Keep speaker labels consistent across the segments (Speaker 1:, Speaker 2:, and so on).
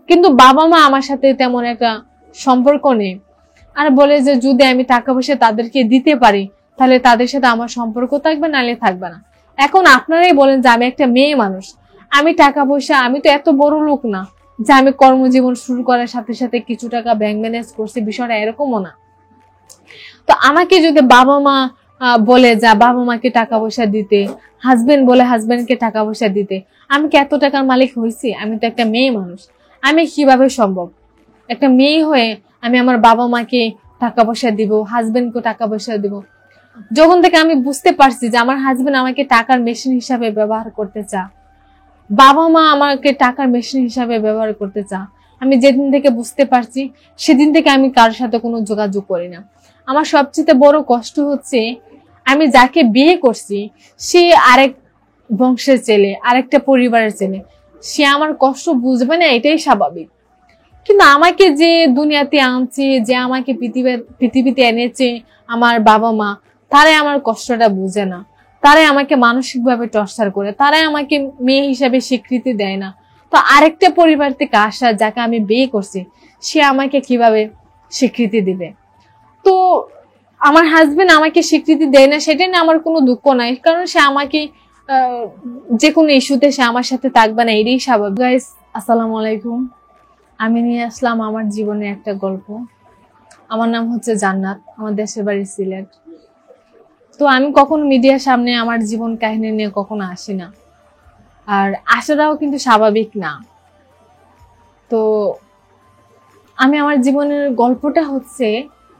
Speaker 1: কিন্তু বাবা মা আমার সাথে তেমন একটা সম্পর্ক নেই। আর বলে যে যদি আমি টাকা পয়সা তাদেরকে দিতে পারি তাহলে তাদের সাথে আমার সম্পর্ক থাকবে, নাহলে থাকবে না। এখন আপনারাই বলেন যে আমি একটা মেয়ে মানুষ, আমি টাকা পয়সা, আমি তো এত বড় লোক না যে আমি কর্মজীবন শুরু করার সাথে সাথে কিছু টাকা ব্যাংক ম্যানেজ করছি, বিষয়টা এরকমও না। তো আমাকে যদি বাবা মা বলে যা বাবা মাকে টাকা পয়সা দিতে, হাজবেন্ড বলে হাজবেন্ডকে টাকা পয়সা দিতে, আমি কি এত টাকার মালিক হয়েছি? আমি তো একটা মেয়ে মানুষ, আমি কিভাবে সম্ভব? একটা মেয়ে হয়ে আমি আমার বাবা মাকে টাকা পয়সা দিব, হাজবেন্ডকে টাকা পয়সা দিব? যখন থেকে আমি বুঝতে পারছি যে আমার হাজবেন্ড আমাকে টাকার মেশিন হিসাবে ব্যবহার করতে চা, বাবা মা আমাকে টাকার মেশিন হিসাবে ব্যবহার করতে চা, আমি যেদিন থেকে বুঝতে পারছি সেদিন থেকে আমি কারোর সাথে কোনো যোগাযোগ করি না। আমার সবচেয়ে বড় কষ্ট হচ্ছে আমি যাকে বিয়ে করছি সে আরেক বংশের ছেলে, আরেকটা পরিবারের ছেলে, সে আমার কষ্ট বুঝবে না, এটাই স্বাভাবিক। কিন্তু আমাকে যে দুনিয়াতে আনছে, যে আমাকে পৃথিবীতে এনেছে আমার বাবা মা, তারাই আমার কষ্টটা বুঝে না, তারাই আমাকে মানসিকভাবে টর্চার করে, তারাই আমাকে মেয়ে হিসাবে স্বীকৃতি দেয় না। তো আরেকটা পরিবার থেকে আসা যাকে আমি বিয়ে করছি সে আমাকে কিভাবে স্বীকৃতি দিবে? তো আমার হাজবেন্ড আমাকে স্বীকৃতি দেয় না, সেটা নিয়ে আমার কোনো দুঃখ নাই, কারণ সে আমাকে যে কোনো ইস্যুতে সে আমার সাথে থাকবে না, এটাই স্বাভাবিক। গাইস, আসসালামু আলাইকুম। আমি নিয়ে আসলাম আমার জীবনের একটা গল্প। আমার নাম হচ্ছে জান্নাত, আমার দেশের বাড়ি সিলেট। তো আমি কখনো মিডিয়ার সামনে আমার জীবন কাহিনী নিয়ে কখনো আসি না, আর আসাটাও কিন্তু স্বাভাবিক না। তো আমি আমার জীবনের গল্পটা হচ্ছে,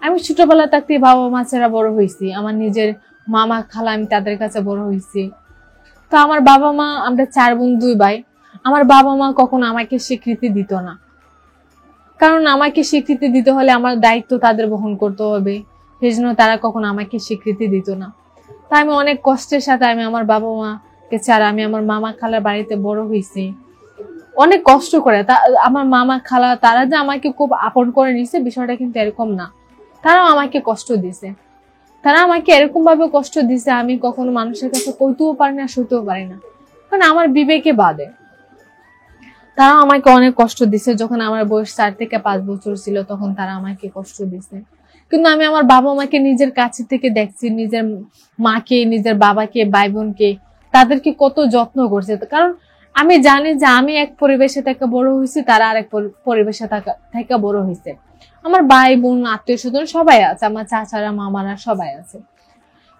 Speaker 1: আমি ছোটবেলা থাকতে বাবা মা ছাড়া বড় হয়েছি, আমার নিজের মামা খালা আমি তাদের কাছে বড় হয়েছি। তো আমার বাবা মা, আমরা 4 বোন 2 ভাই, আমার বাবা মা কখনো আমাকে স্বীকৃতি দিত না, কারণ আমাকে স্বীকৃতি দিতে হলে আমার দায়িত্ব তাদের বহন করতে হবে, সেই জন্য তারা কখনো আমাকে স্বীকৃতি দিত না। তাই আমি অনেক কষ্টের সাথে আমি আমার বাবা মাকে ছাড়া আমি আমার মামা খালার বাড়িতে বড় হয়েছি, অনেক কষ্ট করে। আমার মামা খালা তারা যে আমাকে খুব আপন করে নিছে বিষয়টা কিন্তু এরকম না, তারাও আমাকে কষ্ট দিছে। তারা আমাকে এরকম ভাবে কষ্ট দিছে আমি কখনো মানুষের কাছে কইতেও পারি না, সইতেও পারি না, কারণ আমার বিবেকে বাদে। তারা আমাকে অনেক কষ্ট দিছে। যখন আমার বয়স 4 থেকে 5 বছর ছিল তখন তারা আমাকে কষ্ট দিছে, কিন্তু আমি আমার বাবা মাকে নিজের কাছে থেকে দেখছি, নিজের মাকে, নিজের বাবাকে, ভাই বোনকে, তাদেরকে কত যত্ন করছে। কারণ আমি জানি যে আমি এক পরিবেশে থেকে বড় হয়েছি, তারা আরেক পরিবেশে থেকে বড় হয়েছে। আমার ভাই বোন, আত্মীয় স্বজন সবাই আছে, আমার চাচারা মামারা সবাই আছে।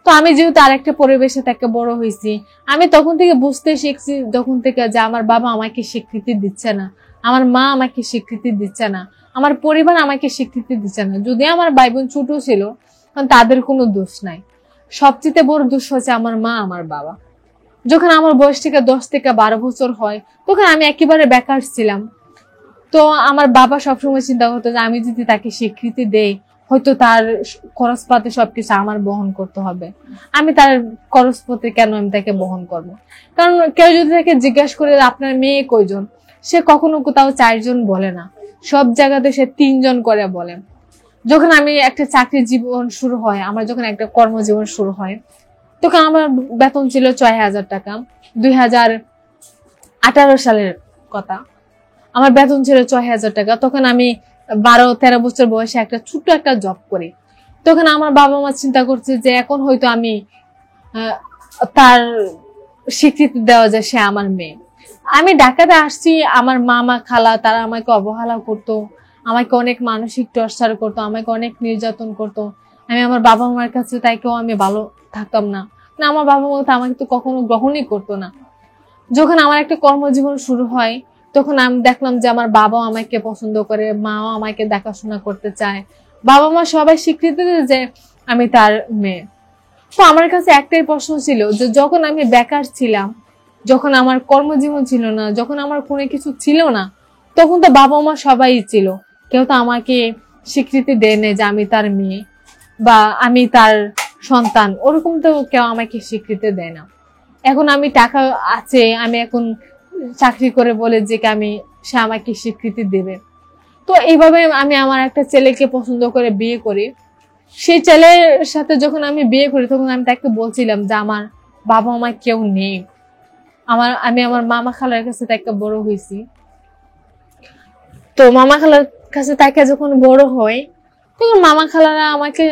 Speaker 1: তো আমি যেহেতু আরেকটা পরিবেশে থেকে বড় হয়েছি, আমি তখন থেকে বুঝতে শিখছি যখন থেকে যে আমার বাবা আমাকে স্বীকৃতি দিচ্ছে না, আমার মা আমাকে স্বীকৃতি দিচ্ছে না, আমার পরিবার আমাকে স্বীকৃতি দিচ্ছে না। যদি আমার ভাই বোন ছোট ছিল তাদের কোনো দোষ নাই, সবচেয়ে বড় দোষ হচ্ছে আমার মা, আমার বাবা। যখন আমার বয়স থেকে 10 থেকে 12 বছর হয় তখন আমি একেবারে বেকার ছিলাম। তো আমার বাবা সবসময় চিন্তা করতো যে আমি যদি তাকে স্বীকৃতি দেই হয়তো তার খরচপাতি সবকিছু আমার বহন করতে হবে, আমি তার খরচপত্র কেন আমি তাকে বহন করব? কারণ কেউ যদি তাকে জিজ্ঞাসা করে আপনার মেয়ে কয়জন, সে কখনো কোথাও 4 জন বলে না, সব জায়গাতে সে 3 জন করে বলে। যখন আমি একটা চাকরির জীবন শুরু হয়, আমার যখন একটা কর্মজীবন শুরু হয় তখন আমার বেতন ছিল 6,000 টাকা। 2018 সালের কথা, আমার বেতন ছিল 6,000 টাকা। তখন আমি 12-13 বছর বয়সে একটা ছোট্ট একটা জব করি। তখন আমার বাবা মা চিন্তা করছে যে এখন হয়তো আমি তার স্বীকৃতি দেওয়া যায়, সে আমার মেয়ে। আমি ঢাকাতে আসছি, আমার মামা খালা তারা আমাকে অবহেলা করতো, আমাকে অনেক মানসিক টর্চার করতো, আমাকে অনেক নির্যাতন করতো। আমি আমার বাবা মার কাছে তাইকেও আমি ভালো থাকতাম না, আমার বাবা মা তো আমাকে তো কখনো গ্রহণই করতো না। যখন আমার একটা কর্মজীবন শুরু হয় তখন আমি দেখলাম যে আমার বাবাও আমাকে পছন্দ করে, মাও আমাকে দেখাশোনা করতে চায়, বাবা মা সবাই স্বীকৃতি দেয় যে আমি তার মেয়ে। তো আমার কাছে একটাই প্রশ্ন ছিল যে যখন আমি বেকার ছিলাম, যখন আমার কর্মজীবন ছিল না, যখন আমার কোনো কিছু ছিল না, তখন তো বাবা মা সবাই ছিল, কেউ তো আমাকে স্বীকৃতি দেয় না যে আমি তার মেয়ে বা আমি তার সন্তান, ওরকম তো কেউ আমাকে স্বীকৃতি দেয় না। এখন আমি টাকা আছে, আমি এখন চাকরি করে বলে যে সে আমাকে স্বীকৃতি দেবে। তো এইভাবে আমি আমার একটা ছেলেকে পছন্দ করে বিয়ে করি। সেই ছেলের সাথে যখন আমি বিয়ে করি তখন আমি তাকে বলছিলাম যে আমার বাবা মা কেউ নেই, আমি আমার মামা খালার কাছে তাকে বড় হয়েছি। তো মামা খালার কাছে তাকে যখন বড় হয় তখন মামা খালারা আমাকে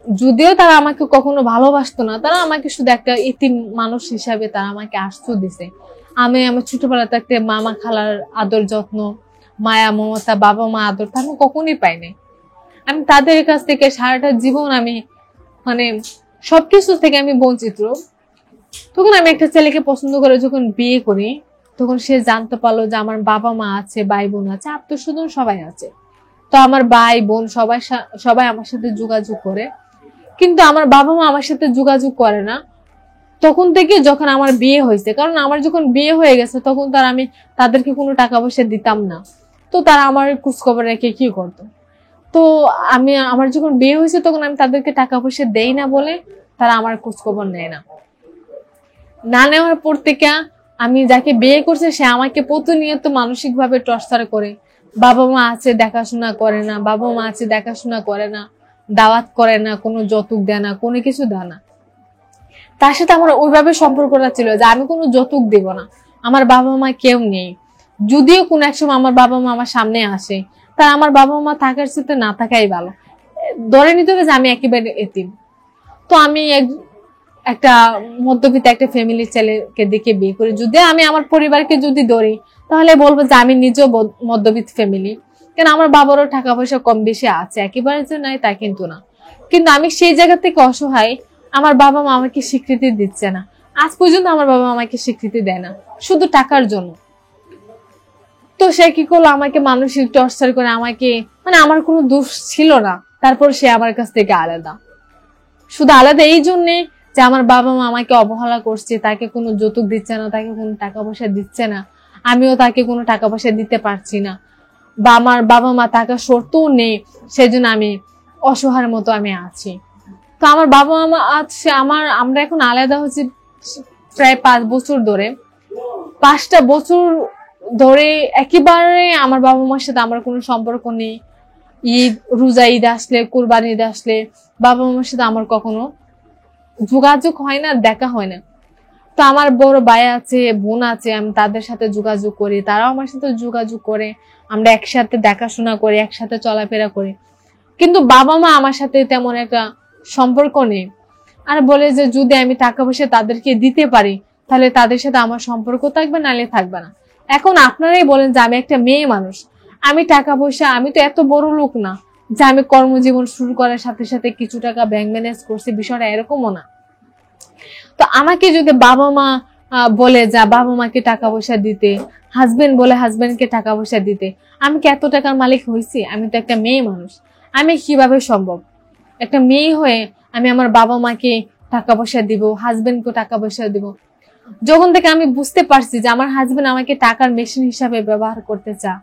Speaker 1: যদিও তারা আমাকে কখনো ভালোবাসতো না, তারা আমাকে শুধু একটা ইতিম মানুষ হিসাবে তারা আমাকে আশ্রয় দিছে। আমি আমার ছোটবেলা থাকতে মামা খালার আদর যত্ন, মায়া মমতা, বাবা মা আদর আমি কখনোই পাইনি। আমি তাদের কাছ থেকে সারাটা জীবন আমি মানে সবকিছু থেকে আমি বঞ্চিত। তখন আমি একটা ছেলেকে পছন্দ করে যখন বিয়ে করি তখন সে জানতে পারলো যে আমার বাবা মা আছে, ভাই বোন আছে, আত্মীয় স্বজন সবাই আছে। তো আমার ভাই বোন সবাই আমার সাথে যোগাযোগ করে, কিন্তু আমার বাবা মা আমার সাথে যোগাযোগ করে না তখন থেকে যখন আমার বিয়ে হয়েছে। কারণ আমার যখন বিয়ে হয়ে গেছে তখন তার আমি তাদেরকে কোনো টাকা পয়সা দিতাম না, তো তারা আমার খোঁজখবর রেখে কি করতো। তো আমার যখন বিয়ে হয়েছে তখন আমি তাদেরকে টাকা পয়সা দেই না বলে তারা আমার খোঁজখবর নেয় না। না নেওয়ার পর থেকে আমি যাকে বিয়ে করছে সে আমাকে প্রতিনিয়ত মানসিক ভাবে টর্চার করে। বাবা মা আছে দেখাশোনা করে না, বাবা মা আছে দেখাশোনা করে না, দাওয়াত করে না, কোনো যৌতুক দেয় না, কোনো কিছু দেয় না। তার সাথে আমার ওইভাবে সম্পর্কটা ছিল যে আমি কোনো যৌতুক দেব না, আমার বাবা মা কেউ নেই। যদিও কোনো এক সময় আমার বাবা মা আমার সামনে আসে, তার আমার বাবা মা থাকার সাথে না থাকাই ভালো। ধরে নিতে হবে যে আমি একেবারে এতিম। তো আমি একটা মধ্যবিত্ত একটা ফ্যামিলির ছেলেকে দেখে বিয়ে করি। যদি আমি আমার পরিবারকে যদি ধরি তাহলে বলবো যে আমি নিজেও মধ্যবিত্ত ফ্যামিলি, কেন আমার বাবারও টাকা পয়সা কম বেশি আছে, একেবারে যে নাই তা কিন্তু না। কিন্তু আমি সেই জায়গা থেকে অসহায়, আমার বাবা মা আমাকে স্বীকৃতি দিচ্ছে না। আজ পর্যন্ত আমার বাবা আমাকে স্বীকৃতি দেয় না, শুধু টাকার জন্য। তো সে কি করলো, আমাকে মানসিক টর্চার করে, আমাকে আমার কোনো দোষ ছিল না, তারপর সে আমার কাছ থেকে আলাদা। শুধু আলাদা এই জন্যে যে আমার বাবা মা আমাকে অবহেলা করছে, তাকে কোনো যৌতুক দিচ্ছে না, তাকে কোনো টাকা পয়সা দিচ্ছে না, আমিও তাকে কোনো টাকা পয়সা দিতে পারছি না, বা আমার বাবা মা টাকা সরতেও নেই, সেজন্য আমি অসহায়ের মতো আমি আছি। তো আমার বাবা মা আছে, আমরা এখন আলাদা হচ্ছে প্রায় 5 বছর ধরে। 5টা বছর ধরে একেবারে আমার বাবা মার সাথে আমার কোনো সম্পর্ক নেই। রোজা ঈদ আসলে, কুরবানি ঈদ আসলে বাবা মার সাথে আমার কখনো যোগাযোগ হয় না, দেখা হয় না। তো আমার বড় ভাই আছে, বোন আছে, আমি তাদের সাথে যোগাযোগ করি, তারাও আমার সাথে যোগাযোগ করে, আমরা একসাথে দেখাশোনা করি, একসাথে চলাফেরা করি। কিন্তু বাবা মা আমার সাথে তেমন একটা সম্পর্ক নেই। আর বলে যে যদি আমি টাকা পয়সা তাদেরকে দিতে পারি তাহলে তাদের সাথে আমার সম্পর্ক থাকবে, নাহলে থাকবে না। এখন আপনারাই বলেন যে আমি একটা মেয়ে মানুষ, আমি টাকা পয়সা, আমি তো এত বড় লোক না যে আমি কর্মজীবন শুরু করার সাথে সাথে কিছু টাকা ব্যাংক ম্যানেজ করছি, বিষয়টা এরকমও না। তো আমাকে যদি বাবা মা বলে যা বাবা মাকে টাকা পয়সা দিতে, হাজবেন্ড বলে হাজবেন্ডকে টাকা পয়সা দিতে, আমি কি এত টাকার মালিক হয়েছি? আমি তো একটা মেয়ে মানুষ, আমি কিভাবে সম্ভব? একটা মেয়ে হয়ে আমি আমার বাবা মাকে টাকা পয়সা দিব, হাজবেন্ডকে টাকা পয়সা দিব? যখন থেকে আমি বুঝতে পারছি যে আমার হাজবেন্ড আমাকে টাকার মেশিন হিসাবে ব্যবহার করতে চা,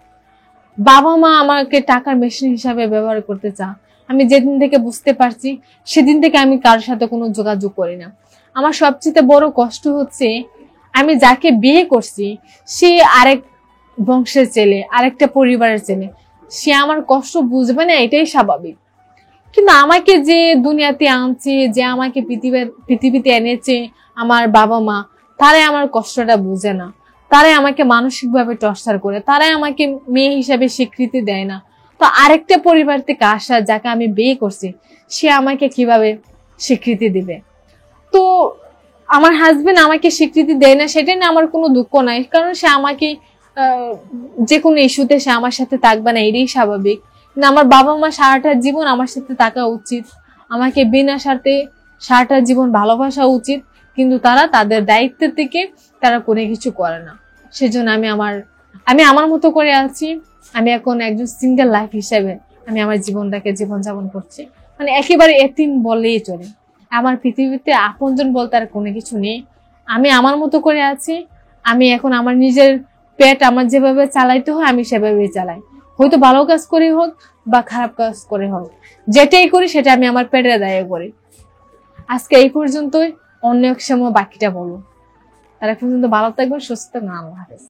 Speaker 1: বাবা মা আমাকে টাকার মেশিন হিসাবে ব্যবহার করতে চা, আমি যেদিন থেকে বুঝতে পারছি সেদিন থেকে আমি কারোর সাথে কোনো যোগাযোগ করি না। আমার সবচেয়ে বড় কষ্ট হচ্ছে আমি যাকে বিয়ে করছি সে আরেক বংশের ছেলে, আরেকটা পরিবারের ছেলে, সে আমার কষ্ট বুঝবে না, এটাই স্বাভাবিক। কিন্তু আমাকে যে দুনিয়াতে আনছে, যে আমাকে পৃথিবীতে এনেছে আমার বাবা মা, তারাই আমার কষ্টটা বুঝে না, তারাই আমাকে মানসিকভাবে টর্চার করে, তারাই আমাকে মেয়ে হিসাবে স্বীকৃতি দেয় না। তো আরেকটা পরিবার থেকে আসা যাকে আমি বিয়ে করছি সে আমাকে কিভাবে স্বীকৃতি দিবে? তো আমার হাজবেন্ড আমাকে স্বীকৃতি দেয় না, সেটা নিয়ে আমার কোনো দুঃখ নাই, কারণ সে আমাকে যে কোনো ইস্যুতে সে আমার সাথে থাকবে না, এটাই স্বাভাবিক। কিন্তু আমার বাবা মা সারাটা জীবন আমার সাথে থাকা উচিত, আমাকে বিনা স্বার্থে সারাটা জীবন ভালোবাসা উচিত, কিন্তু তারা তাদের দায়িত্বের থেকে তারা কোনো কিছু করে না। সেজন্য আমি আমার মতো করে আছি। আমি এখন একজন সিঙ্গেল লাইফ হিসেবে আমি আমার জীবনযাপন করছি, একেবারে এতিম বললেই চলে। আমার পৃথিবীতে আপনজন বলতে আর কোনো কিছু নেই। আমি আমার মতো করে আছি। আমি এখন আমার নিজের পেট আমার যেভাবে চালাইতে হয় আমি সেভাবেই চালাই, হয়তো ভালো কাজ করে হোক বা খারাপ কাজ করে হোক, যেটাই করি সেটা আমি আমার পেটের দায়ে করি। আজকে এই পর্যন্তই, অন্য এক সময় বাকিটা বলবো। তারা পর্যন্ত ভালো থাকবেন, সুস্থ থাকবেন। আল্লাহ হাফেজ।